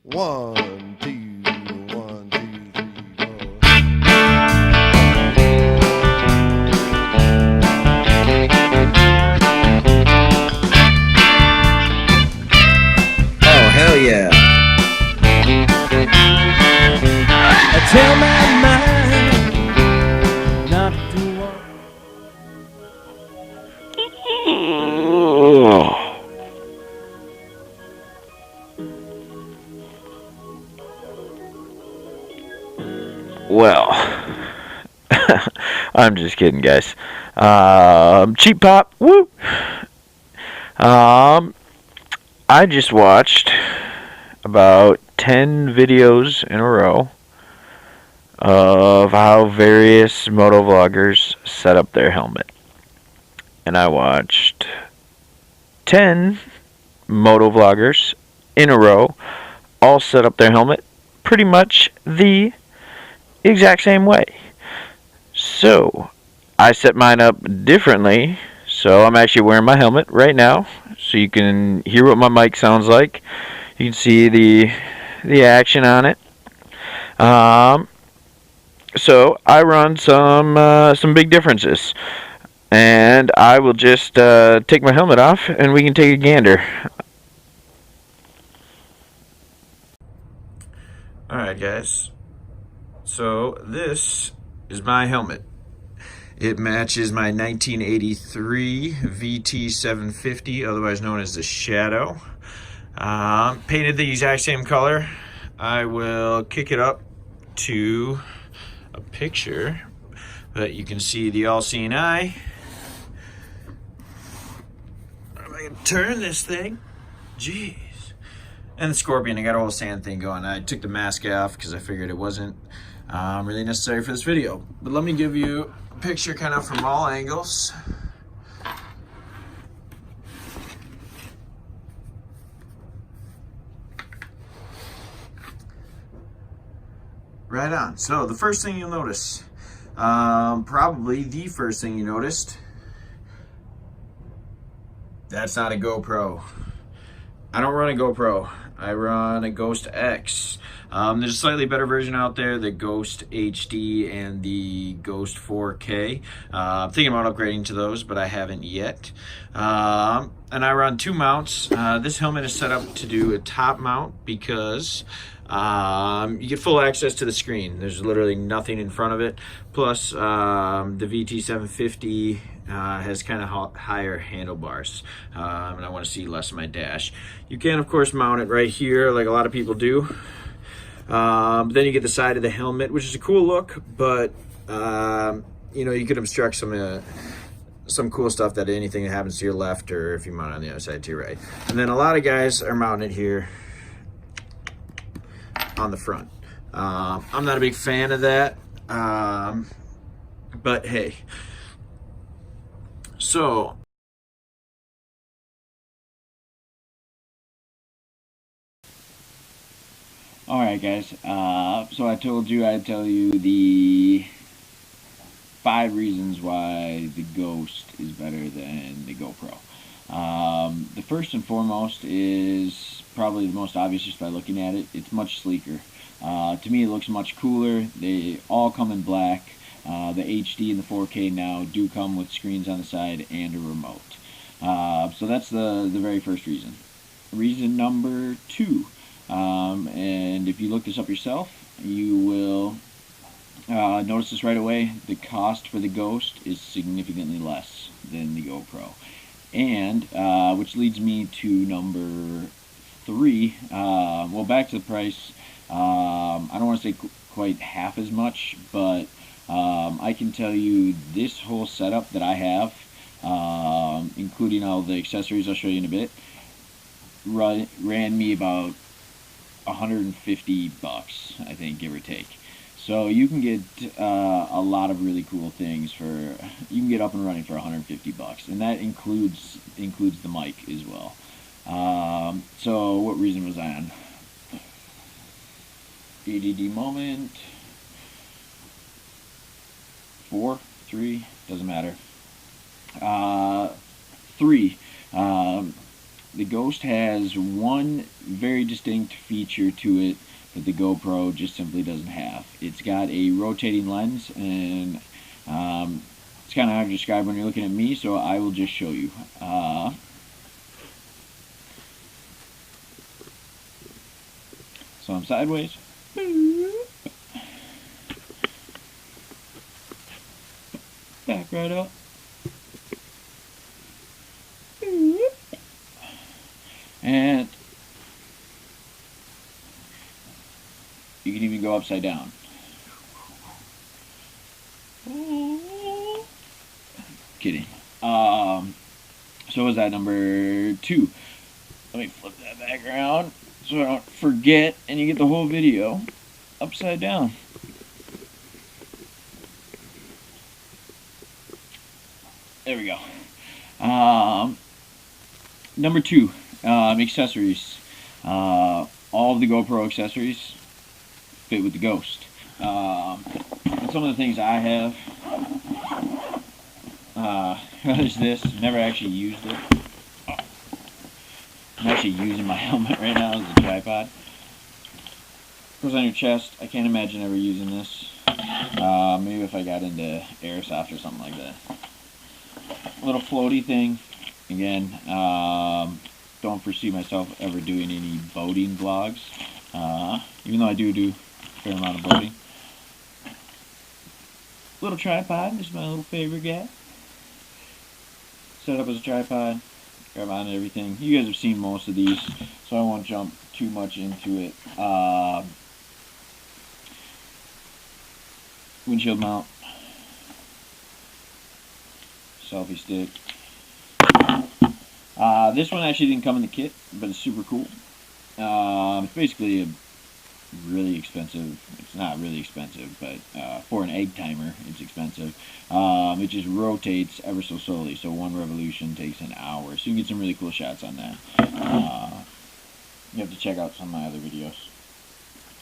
One, two, 1, 2, 3, 4. Oh, hell yeah. I tell my mind not to walk. Well, I'm just kidding, guys. Cheap pop, woo! Um, I just watched about 10 videos in a row of how various motovloggers set up their helmet. And I watched 10 motovloggers in a row all set up their helmet pretty much the exact same way. So, I set mine up differently. So, I'm actually wearing my helmet right now so you can hear what my mic sounds like. You can see the action on it. So I run some big differences, and I will just take my helmet off, and we can take a gander. All right, guys. So this is my helmet. It matches my 1983 VT 750, otherwise known as the Shadow. Painted the exact same color. I will kick it up to a picture that you can see the all-seeing eye. If I can turn this thing, jeez. And the Scorpion, I got a whole sand thing going. I took the mask off because I figured it wasn't really necessary for this video. But let me give you a picture kind of from all angles. Right on. So the first thing you'll notice, probably the first thing you noticed, that's not a GoPro. I don't run a GoPro. I run a Ghost X. There's a slightly better version out there, the Ghost HD and the Ghost 4K. I'm thinking about upgrading to those, but I haven't yet. And I run two mounts. This helmet is set up to do a top mount because you get full access to the screen. There's literally nothing in front of it. Plus, the VT 750 has kind of higher handlebars, and I want to see less of my dash. You can, of course, mount it right here, like a lot of people do. But then you get the side of the helmet, which is a cool look, but you know, you could obstruct some cool stuff that anything that happens to your left, or if you mount it on the other side to your right. And then a lot of guys are mounting it here on the front. I'm not a big fan of that, but hey. So Alright, guys. So I told you I'd tell you the 5 reasons why the Ghost is better than the GoPro. The first and foremost is probably the most obvious just by looking at it. It's much sleeker. To me, it looks much cooler. They all come in black. The HD and the 4K now do come with screens on the side and a remote. So that's the very first reason. Reason number 2, and if you look this up yourself, you will notice this right away. The cost for the Ghost is significantly less than the GoPro. And which leads me to number 3. Well, back to the price. I don't want to say quite half as much, but I can tell you this whole setup that I have, including all the accessories I'll show you in a bit, ran me about $150, I think, give or take. So you can get a lot of really cool things you can get up and running for $150, and that includes the mic as well. So what reason was I on? ADD moment. 4, 3, doesn't matter. 3. the Ghost has one very distinct feature to it that the GoPro just simply doesn't have. It's got a rotating lens, and it's kind of hard to describe when you're looking at me, so I will just show you. So I'm sideways. Back right up. And you can even go upside down. Kidding. So was that number 2? Let me flip that back around so I don't forget, and you get the whole video upside down. There we go. Number 2, accessories. All of the GoPro accessories fit with the Ghost. And some of the things I have, there's this. Never actually used it. I'm actually using my helmet right now as a tripod. Goes on your chest. I can't imagine ever using this. Maybe if I got into airsoft or something like that. Little floaty thing. Again, don't foresee myself ever doing any boating vlogs. Even though I do a fair amount of boating. Little tripod. This is my little favorite guy. Set up as a tripod. Grab on everything. You guys have seen most of these, so I won't jump too much into it. Windshield mount. Selfie stick. This one actually didn't come in the kit, but it's super cool. It's basically a really expensive, it's not really expensive, but for an egg timer, it's expensive. It just rotates ever so slowly, so one revolution takes an hour. So you can get some really cool shots on that. You have to check out some of my other videos.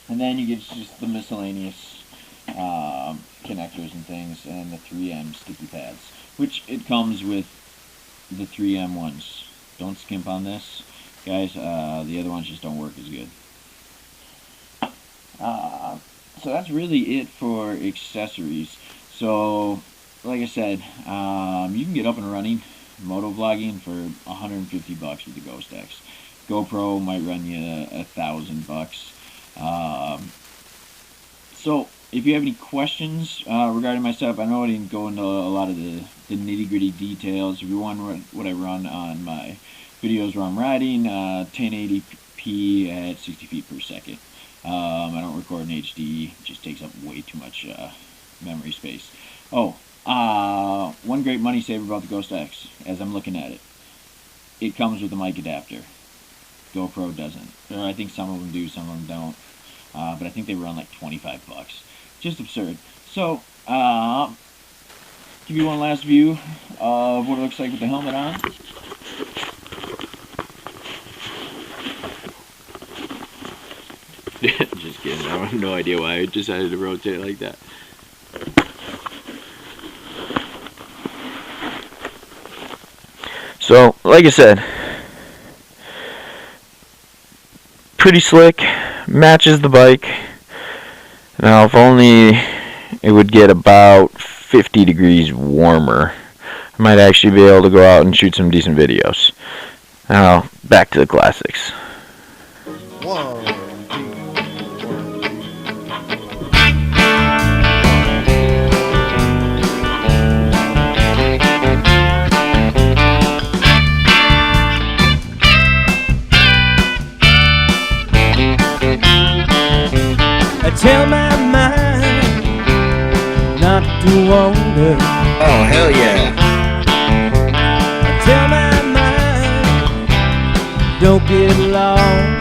And then you get just the miscellaneous connectors and things, and the 3M sticky pads, which it comes with the 3M ones. Don't skimp on this, guys. The other ones just don't work as good. So that's really it for accessories. So, like I said, you can get up and running MotoVlogging for $150 with the Ghost X. GoPro might run you $1,000. So, if you have any questions regarding my setup, I know I didn't go into a lot of the nitty-gritty details. If you want what I run on my videos where I'm riding, 1080p at 60 feet per second. I don't record in HD, it just takes up way too much memory space. Oh, one great money saver about the Ghost X, as I'm looking at it. It comes with a mic adapter. GoPro doesn't. Or I think some of them do, some of them don't. But I think they run like $25. Just absurd. So, give you one last view of what it looks like with the helmet on. Just kidding. I have no idea why I decided to rotate like that. So, like I said, pretty slick, matches the bike. Now, if only it would get about 50 degrees warmer, I might actually be able to go out and shoot some decent videos. Now, back to the classics. 1, 2, 1, 2. I tell my mind not to wander. Oh, hell yeah. I tell my mind don't get lost.